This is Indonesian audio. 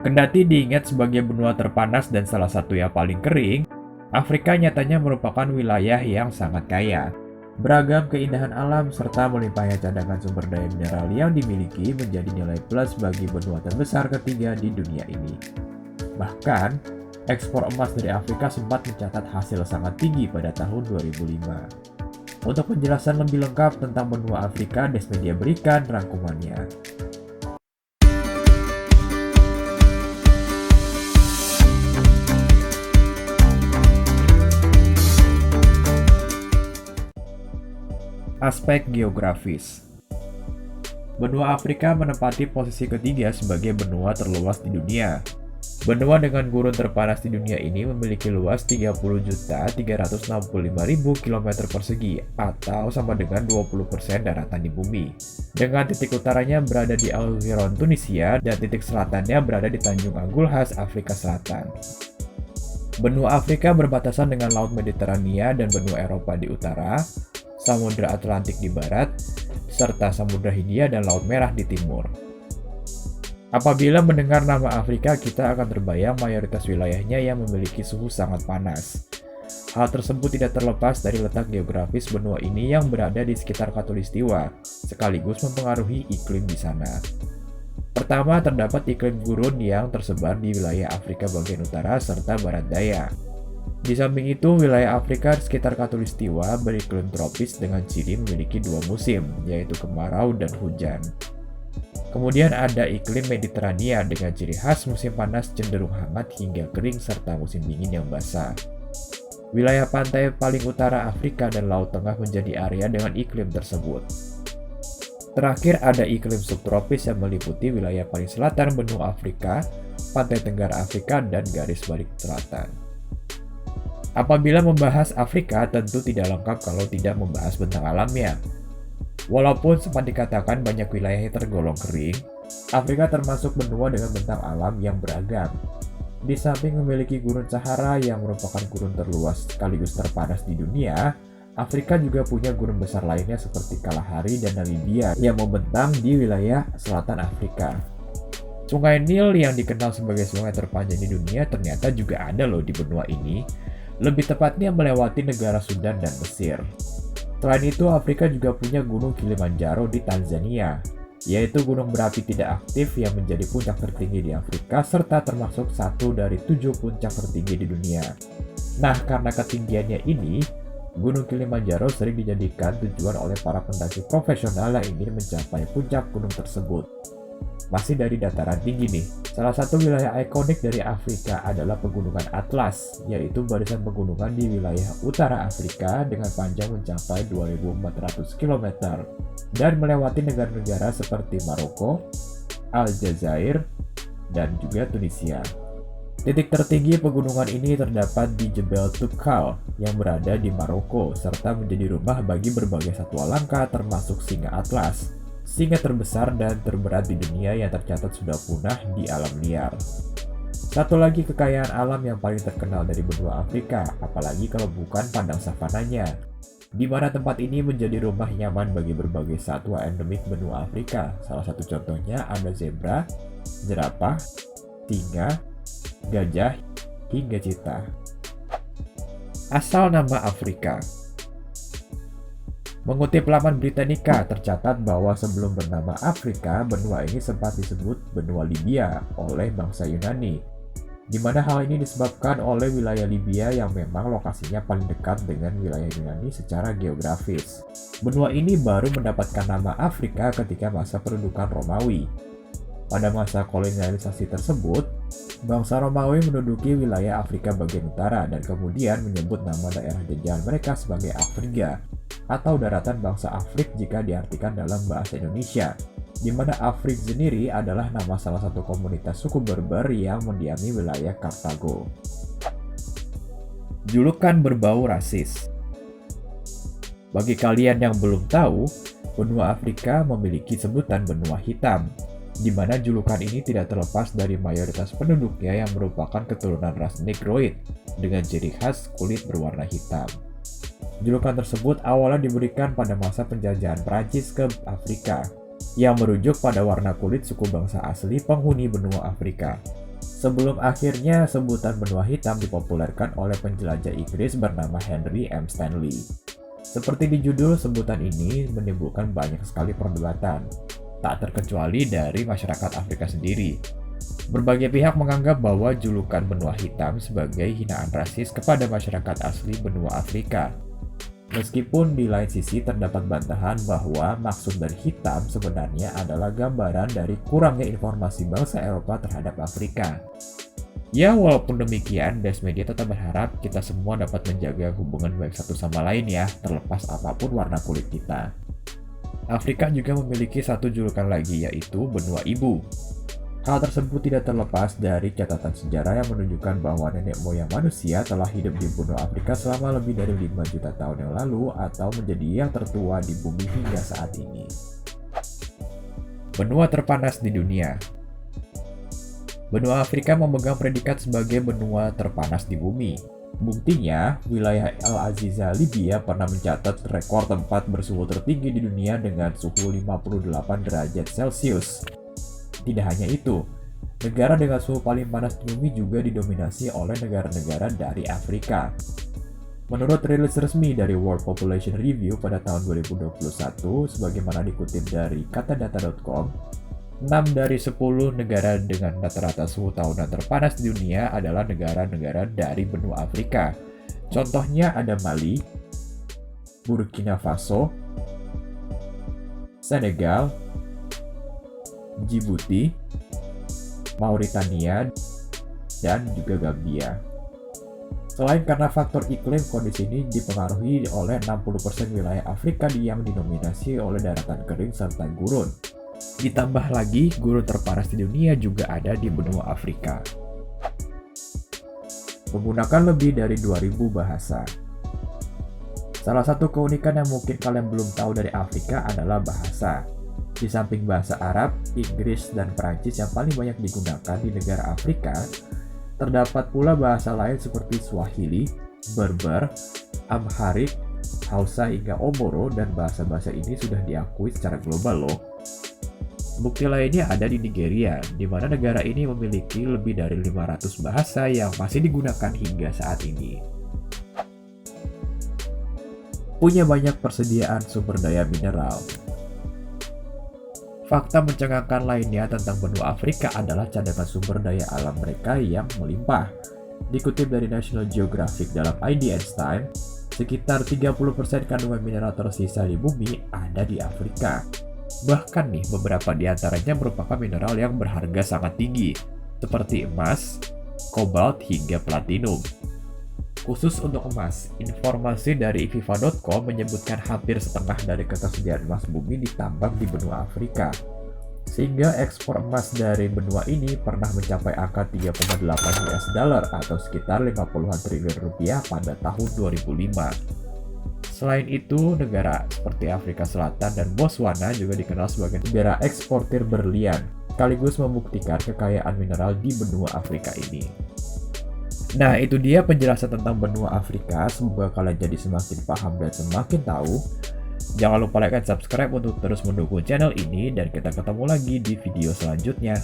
Kendati diingat sebagai benua terpanas dan salah satu yang paling kering, Afrika nyatanya merupakan wilayah yang sangat kaya. Beragam keindahan alam serta melimpahnya cadangan sumber daya mineral yang dimiliki menjadi nilai plus bagi benua terbesar ketiga di dunia ini. Bahkan, ekspor emas dari Afrika sempat mencatat hasil sangat tinggi pada tahun 2005. Untuk penjelasan lebih lengkap tentang benua Afrika, Desmedia berikan rangkumannya. Aspek geografis. Benua Afrika menempati posisi ketiga sebagai benua terluas di dunia. Benua dengan gurun terpanas di dunia ini memiliki luas 30.365.000 km persegi atau sama dengan 20% daratan di bumi. Dengan titik utaranya berada di Algiron, Tunisia, dan titik selatannya berada di Tanjung Agulhas, Afrika Selatan. Benua Afrika berbatasan dengan Laut Mediterania dan benua Eropa di utara, Samudra Atlantik di barat, serta Samudra Hindia dan Laut Merah di timur. Apabila mendengar nama Afrika, kita akan terbayang mayoritas wilayahnya yang memiliki suhu sangat panas. Hal tersebut tidak terlepas dari letak geografis benua ini yang berada di sekitar Khatulistiwa, sekaligus mempengaruhi iklim di sana. Pertama, terdapat iklim gurun yang tersebar di wilayah Afrika bagian utara serta barat daya. Di samping itu, wilayah Afrika di sekitar Khatulistiwa beriklim tropis dengan ciri memiliki dua musim, yaitu kemarau dan hujan. Kemudian ada iklim Mediterania dengan ciri khas musim panas cenderung hangat hingga kering serta musim dingin yang basah. Wilayah pantai paling utara Afrika dan Laut Tengah menjadi area dengan iklim tersebut. Terakhir ada iklim subtropis yang meliputi wilayah paling selatan benua Afrika, pantai tenggara Afrika, dan garis balik selatan. Apabila membahas Afrika, tentu tidak lengkap kalau tidak membahas bentang alamnya. Walaupun sempat dikatakan banyak wilayah yang tergolong kering, Afrika termasuk benua dengan bentang alam yang beragam. Di samping memiliki Gurun Sahara yang merupakan gurun terluas sekaligus terpanas di dunia, Afrika juga punya gurun besar lainnya seperti Kalahari dan Namibia yang membentang di wilayah selatan Afrika. Sungai Nil yang dikenal sebagai sungai terpanjang di dunia ternyata juga ada loh di benua ini. Lebih tepatnya melewati negara Sudan dan Mesir. Selain itu, Afrika juga punya Gunung Kilimanjaro di Tanzania, yaitu gunung berapi tidak aktif yang menjadi puncak tertinggi di Afrika serta termasuk satu dari 7 puncak tertinggi di dunia. Nah, karena ketinggiannya ini, Gunung Kilimanjaro sering dijadikan tujuan oleh para pendaki profesional yang ingin mencapai puncak gunung tersebut. Masih dari dataran tinggi nih, salah satu wilayah ikonik dari Afrika adalah Pegunungan Atlas, yaitu barisan pegunungan di wilayah utara Afrika dengan panjang mencapai 2.400 km dan melewati negara-negara seperti Maroko, Aljazair, dan juga Tunisia. Titik tertinggi pegunungan ini terdapat di Jebel Toubkal yang berada di Maroko, serta menjadi rumah bagi berbagai satwa langka termasuk singa Atlas, singa terbesar dan terberat di dunia yang tercatat sudah punah di alam liar. Satu lagi kekayaan alam yang paling terkenal dari benua Afrika, apalagi kalau bukan padang savananya, di mana tempat ini menjadi rumah nyaman bagi berbagai satwa endemik benua Afrika. Salah satu contohnya ada zebra, jerapah, singa, gajah, hingga cheetah. Asal nama Afrika. Mengutip laman Britannica, tercatat bahwa sebelum bernama Afrika, benua ini sempat disebut benua Libya oleh bangsa Yunani, di mana hal ini disebabkan oleh wilayah Libya yang memang lokasinya paling dekat dengan wilayah Yunani secara geografis. Benua ini baru mendapatkan nama Afrika ketika masa pendudukan Romawi. Pada masa kolonialisasi tersebut, bangsa Romawi menduduki wilayah Afrika bagian utara dan kemudian menyebut nama daerah jajahan mereka sebagai Afrika, atau daratan bangsa Afrik jika diartikan dalam bahasa Indonesia, di mana Afrik sendiri adalah nama salah satu komunitas suku Berber yang mendiami wilayah Kartago. Julukan berbau rasis. Bagi kalian yang belum tahu, benua Afrika memiliki sebutan benua hitam, di mana julukan ini tidak terlepas dari mayoritas penduduknya yang merupakan keturunan ras Negroid dengan ciri khas kulit berwarna hitam. Julukan tersebut awalnya diberikan pada masa penjajahan Prancis ke Afrika, yang merujuk pada warna kulit suku bangsa asli penghuni benua Afrika. Sebelum akhirnya sebutan benua hitam dipopulerkan oleh penjelajah Inggris bernama Henry M. Stanley. Seperti di judul, sebutan ini menimbulkan banyak sekali perdebatan, tak terkecuali dari masyarakat Afrika sendiri. Berbagai pihak menganggap bahwa julukan benua hitam sebagai hinaan rasis kepada masyarakat asli benua Afrika. Meskipun di lain sisi terdapat bantahan bahwa maksud dari hitam sebenarnya adalah gambaran dari kurangnya informasi bangsa Eropa terhadap Afrika. Ya, walaupun demikian, Des Media tetap berharap kita semua dapat menjaga hubungan baik satu sama lain ya, terlepas apapun warna kulit kita. Afrika juga memiliki satu julukan lagi, yaitu benua ibu. Hal tersebut tidak terlepas dari catatan sejarah yang menunjukkan bahwa nenek moyang manusia telah hidup di benua Afrika selama lebih dari 5 juta tahun yang lalu atau menjadi yang tertua di bumi hingga saat ini. Benua terpanas di dunia. Benua Afrika memegang predikat sebagai benua terpanas di bumi. Buktinya, wilayah Al-Aziza, Libya pernah mencatat rekor tempat bersuhu tertinggi di dunia dengan suhu 58 derajat Celcius. Tidak hanya itu, negara dengan suhu paling panas di bumi juga didominasi oleh negara-negara dari Afrika. Menurut rilis resmi dari World Population Review pada tahun 2021, sebagaimana dikutip dari katadata.com, 6 dari 10 negara dengan rata-rata suhu tahunan terpanas di dunia adalah negara-negara dari benua Afrika. Contohnya ada Mali, Burkina Faso, Senegal, Djibouti, Mauritania, dan juga Gambia. Selain karena faktor iklim, kondisi ini dipengaruhi oleh 60% wilayah Afrika yang didominasi oleh daratan kering serta gurun. Ditambah lagi, gurun terpanas di dunia juga ada di benua Afrika. Menggunakan lebih dari 2000 bahasa. Salah satu keunikan yang mungkin kalian belum tahu dari Afrika adalah bahasa. Di samping bahasa Arab, Inggris, dan Perancis yang paling banyak digunakan di negara Afrika, terdapat pula bahasa lain seperti Swahili, Berber, Amharic, Hausa hingga Omoro, dan bahasa-bahasa ini sudah diakui secara global loh. Bukti lainnya ada di Nigeria, di mana negara ini memiliki lebih dari 500 bahasa yang masih digunakan hingga saat ini. Punya banyak persediaan sumber daya mineral. Fakta mencengangkan lainnya tentang benua Afrika adalah cadangan sumber daya alam mereka yang melimpah. Dikutip dari National Geographic dalam IDN's Time, sekitar 30% kandungan mineral tersisa di bumi ada di Afrika. Bahkan nih, beberapa di antaranya merupakan mineral yang berharga sangat tinggi, seperti emas, kobalt, hingga platinum. Khusus untuk emas, informasi dari viva.com menyebutkan hampir setengah dari ketersediaan emas bumi ditambang di benua Afrika. Sehingga ekspor emas dari benua ini pernah mencapai angka 3,8 US dollar atau sekitar 50-an triliun rupiah pada tahun 2005. Selain itu, negara seperti Afrika Selatan dan Botswana juga dikenal sebagai negara eksportir berlian, sekaligus membuktikan kekayaan mineral di benua Afrika ini. Nah, itu dia penjelasan tentang benua Afrika. Semoga kalian jadi semakin paham dan semakin tahu. Jangan lupa like dan subscribe untuk terus mendukung channel ini, dan kita ketemu lagi di video selanjutnya.